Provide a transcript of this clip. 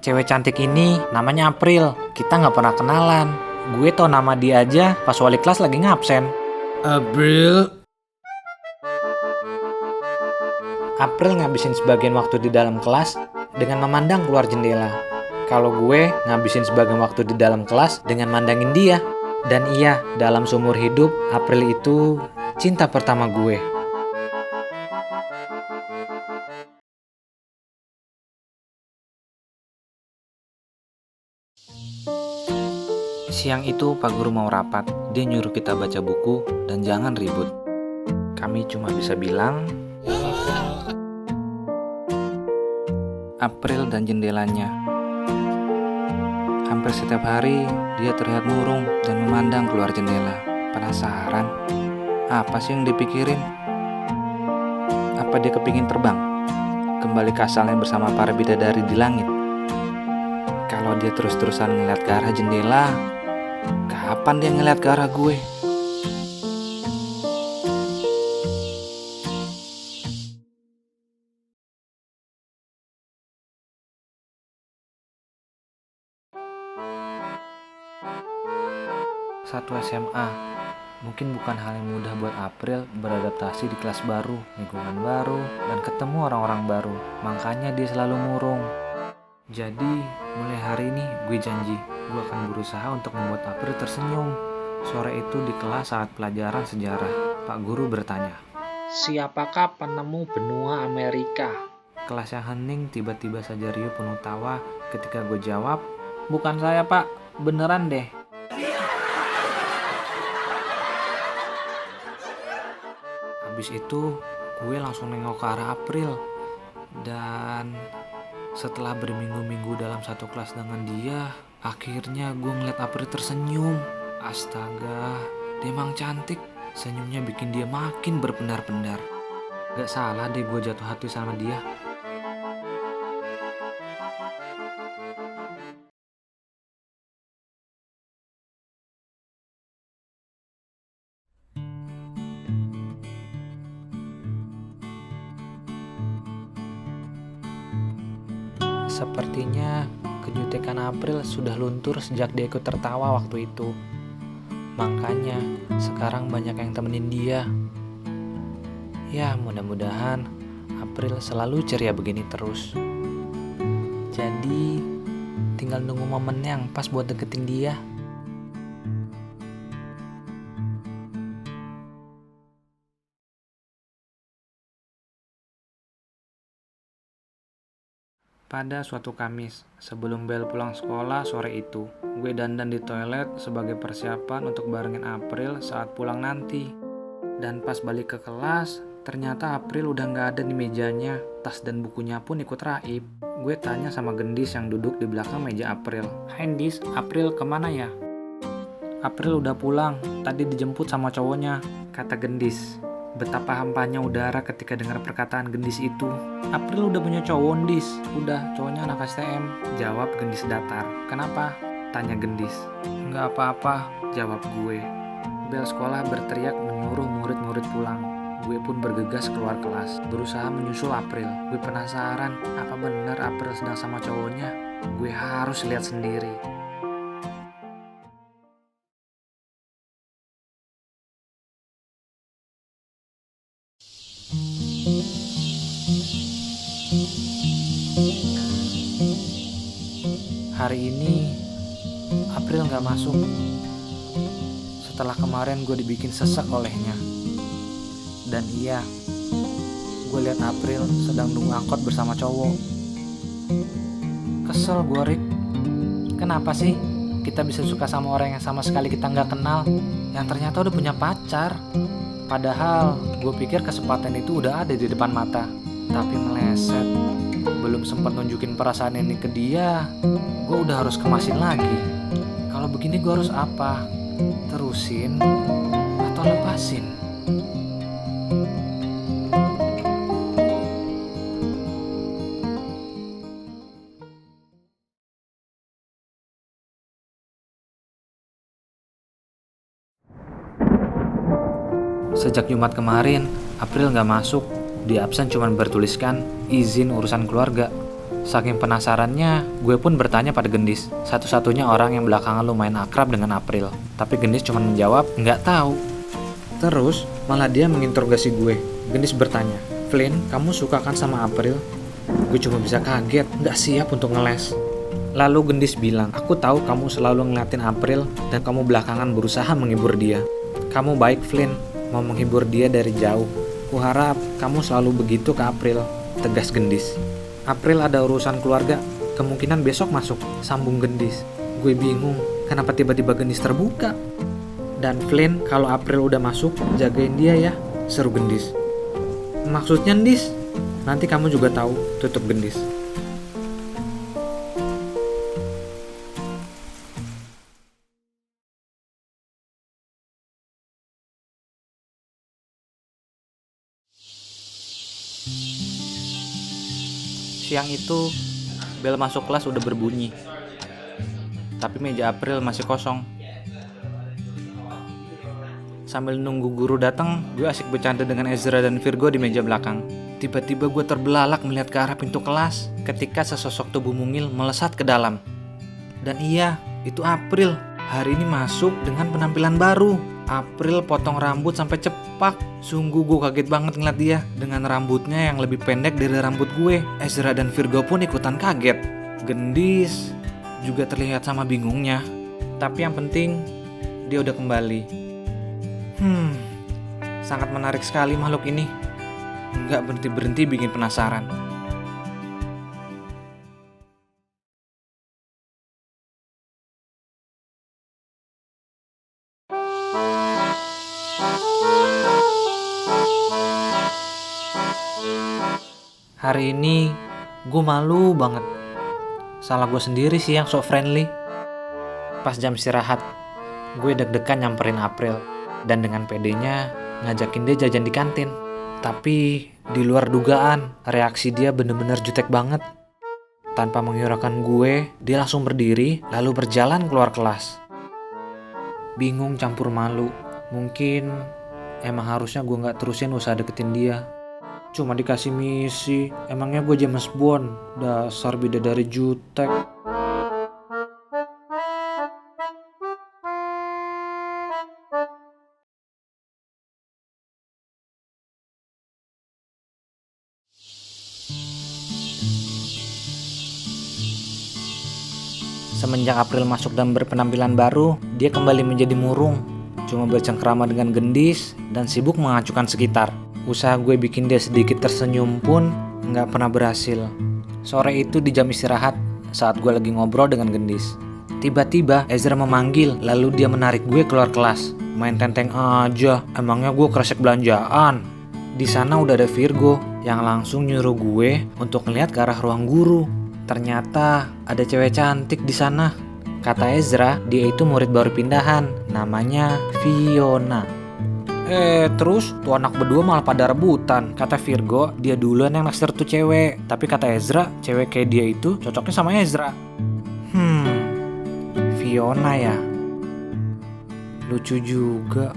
Cewek cantik ini namanya April. Kita nggak pernah kenalan. Gue tau nama dia aja pas wali kelas lagi ngabsen. April. April ngabisin sebagian waktu di dalam kelas dengan memandang keluar jendela. Kalau gue ngabisin sebagian waktu di dalam kelas dengan mandangin dia. Dan iya, dalam seumur hidup, April itu cinta pertama gue. Siang itu Pak Guru mau rapat. Dia nyuruh kita baca buku dan jangan ribut. Kami cuma bisa bilang, April dan jendelanya. Hampir setiap hari dia terlihat murung dan memandang keluar jendela. Penasaran, apa sih yang dipikirin? Apa dia kepingin terbang? Kembali ke asalnya bersama para bidadari di langit? Kalau dia terus-terusan ngeliat ke arah jendela, kapan dia ngeliat ke arah gue? Satu SMA, mungkin bukan hal yang mudah buat April beradaptasi di kelas baru, lingkungan baru, dan ketemu orang-orang baru. Makanya dia selalu murung. Jadi, mulai hari ini gue janji, gue akan berusaha untuk membuat April tersenyum. Sore itu di kelas saat pelajaran sejarah, Pak Guru bertanya, "Siapakah penemu benua Amerika?" Kelas yang hening tiba-tiba saja riuh penuh tawa ketika gue jawab, "Bukan saya, Pak, beneran deh." Habis itu, gue langsung nengok ke arah April. Dan setelah berminggu-minggu dalam satu kelas dengan dia, akhirnya gue ngeliat April tersenyum. Astaga, dia emang cantik. Senyumnya bikin dia makin berpendar-pendar. Gak salah deh gue jatuh hati sama dia. Sepertinya kejutekan April sudah luntur sejak dia ikut tertawa waktu itu. Makanya sekarang banyak yang temenin dia. Ya, mudah-mudahan April selalu ceria begini terus. Jadi tinggal nunggu momen yang pas buat deketin dia. Pada suatu Kamis, sebelum bel pulang sekolah sore itu, gue dandan di toilet sebagai persiapan untuk barengin April saat pulang nanti. Dan pas balik ke kelas, ternyata April udah gak ada di mejanya, tas dan bukunya pun ikut raib. Gue tanya sama Gendis yang duduk di belakang meja April, "Hai Gendis, April kemana ya?" "April udah pulang, tadi dijemput sama cowoknya," kata Gendis. Betapa hampanya udara ketika dengar perkataan Gendis itu. "April udah punya cowok, Gendis." "Udah, cowoknya anak STM," jawab Gendis datar. "Kenapa?" tanya Gendis. "Nggak apa-apa," jawab gue. Bel sekolah berteriak menyuruh murid-murid pulang. Gue pun bergegas keluar kelas, berusaha menyusul April. Gue penasaran, apa benar April sedang sama cowoknya? Gue harus lihat sendiri. Hari ini April gak masuk. Setelah kemarin gue dibikin sesek olehnya. Dan iya, gue lihat April sedang nunggu angkot bersama cowok. Kesel gue, Rick. Kenapa sih kita bisa suka sama orang yang sama sekali kita gak kenal, yang ternyata udah punya pacar? Padahal gue pikir kesempatan itu udah ada di depan mata, tapi meleset. Belum sempat nunjukin perasaan ini ke dia, gue udah harus kemasin lagi. Kalau begini gue harus apa? Terusin atau lepasin? Sejak Jumat kemarin, April gak masuk. Di absen cuma bertuliskan izin urusan keluarga. Saking penasarannya, gue pun bertanya pada Gendis, satu-satunya orang yang belakangan lumayan akrab dengan April. Tapi Gendis cuma menjawab, nggak tahu. Terus, malah dia menginterogasi gue. Gendis bertanya, Flynn, kamu suka kan sama April? Gue cuma bisa kaget, nggak siap untuk ngeles. Lalu Gendis bilang, aku tahu kamu selalu ngeliatin April dan kamu belakangan berusaha menghibur dia. Kamu baik, Flynn, mau menghibur dia dari jauh. Kuharap kamu selalu begitu ke April, tegas Gendis. April ada urusan keluarga, kemungkinan besok masuk, sambung Gendis. Gue bingung, kenapa tiba-tiba Gendis terbuka? Dan Flynn, kalau April udah masuk, jagain dia ya, seru Gendis. Maksudnya Ndis? Nanti kamu juga tahu, tutup Gendis. Siang itu, bel masuk kelas udah berbunyi. Tapi meja April masih kosong. Sambil nunggu guru datang, gue asik bercanda dengan Ezra dan Virgo di meja belakang. Tiba-tiba gue terbelalak melihat ke arah pintu kelas ketika sesosok tubuh mungil melesat ke dalam. Dan iya, itu April. Hari ini masuk dengan penampilan baru. April potong rambut sampai cepak. Sungguh gue kaget banget ngeliat dia dengan rambutnya yang lebih pendek dari rambut gue. Ezra dan Virgo pun ikutan kaget. Gendis juga terlihat sama bingungnya. Tapi yang penting dia udah kembali. Sangat menarik sekali makhluk ini. Nggak berhenti-berhenti bikin penasaran. Hari ini gue malu banget. Salah gue sendiri sih yang sok friendly. Pas jam istirahat, gue deg-degan nyamperin April dan dengan pedenya ngajakin dia jajan di kantin. Tapi di luar dugaan, reaksi dia bener-bener jutek banget. Tanpa menghiraukan gue, dia langsung berdiri lalu berjalan keluar kelas. Bingung campur malu. Mungkin emang harusnya gue gak terusin usaha deketin dia. Cuma dikasih misi, emangnya gue James Bond, dasar bidadari jutek. Semenjak April masuk dan berpenampilan baru, dia kembali menjadi murung. Cuma bercengkrama dengan Gendis dan sibuk mengacukan sekitar. Usaha gue bikin dia sedikit tersenyum pun nggak pernah berhasil. Sore itu di jam istirahat, saat gue lagi ngobrol dengan Gendis. Tiba-tiba Ezra memanggil, lalu dia menarik gue keluar kelas. Main tenteng aja, emangnya gue kresek belanjaan. Di sana udah ada Virgo yang langsung nyuruh gue untuk ngeliat ke arah ruang guru. Ternyata ada cewek cantik di sana. Kata Ezra, dia itu murid baru pindahan, namanya Fiona. Terus tuh anak berdua malah pada rebutan. Kata Virgo, dia duluan yang naksir tuh cewek. Tapi kata Ezra, cewek kayak dia itu cocoknya sama Ezra. Fiona ya. Lucu juga.